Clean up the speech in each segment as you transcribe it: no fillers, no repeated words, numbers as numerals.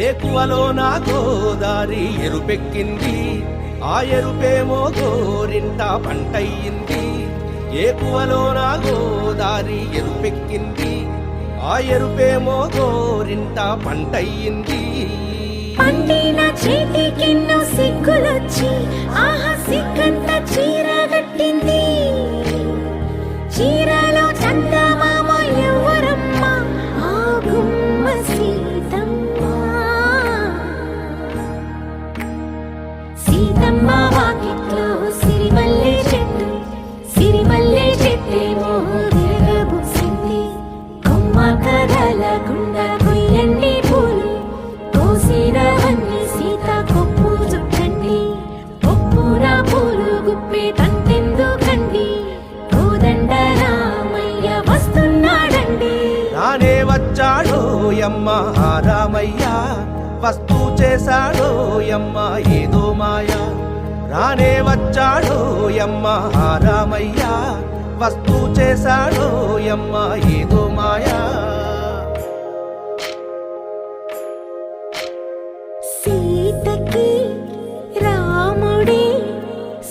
ఏకువలో నా గోదారి ఎరుపెక్కింది, ఆ ఎరుపేమో గోరింట పంటయ్యింది. ఏకువలో నా గోదారి ఎరుపెక్కింది, ఆ ఎరుపేమో గోరింట పంటయ్యింది. పండిన చేతికెన్నో సిగ్గులొచ్చి ఆహా సిగ్గంత చీర కట్టింది. చీరలో చందమామ ఎవరమ్మ, ఆ గుమ్మ సీతమ్మ. సీతమ్మ వాకిట్లో సిరిమల్లె చెట్టు, సిరిమల్లె చెట్టేమో విరగబూసింది. కొమ్మ కదలకుండా కొయ్యండి పూలు, కోసినవన్నీ సీత కొప్పు చుట్టండి. కొప్పున పూలు గుప్పే తంతెందుకండి, కోదండ రామయ్య వస్తున్నాడండి. రానే వచ్చాడో యమ్మ ఆ రామయ్య, వస్తూ చేశాడో యమ్మ ఏదో మాయా. రానే వచ్చాడో యమ్మ ఆ రామయ్య, వస్తూ చేశాడో యమ్మ ఏదో మాయా. సీతకి రాముడే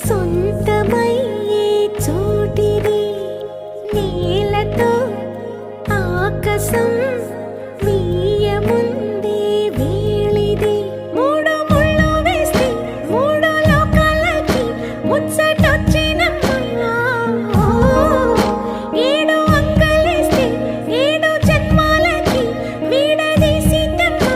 సొంతమయ్యే చోటిది, నేలతో ఆకాశం వీయముందే వేళిది. మూడు ముళ్ళు వేస్తే మూడు లోకాలకి ముచ్చటొచ్చినమ్మా. ఏడు అంగలేస్తే ఏడు జన్మాలకి వీడదీసిందమ్మా.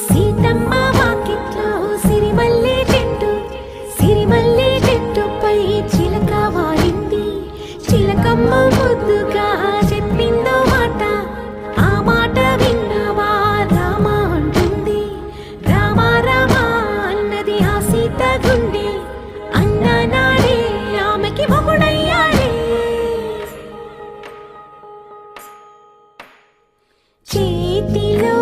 సీతమ్మ వాకిట్లో సిరిమల్లె చెట్టు, సిరిమల్లె చెట్టుపై చిలక వాలింది. చిలకమ్మ ముద్దుగా చెప్పిందో మాట, ఆ మాట విన్నవా రామ అంటుంది. రామ రామ అన్నది ఆ సీత గుండె, అన్న నాడే ఆమెకి మొగుడయ్యాడే. చేతిలో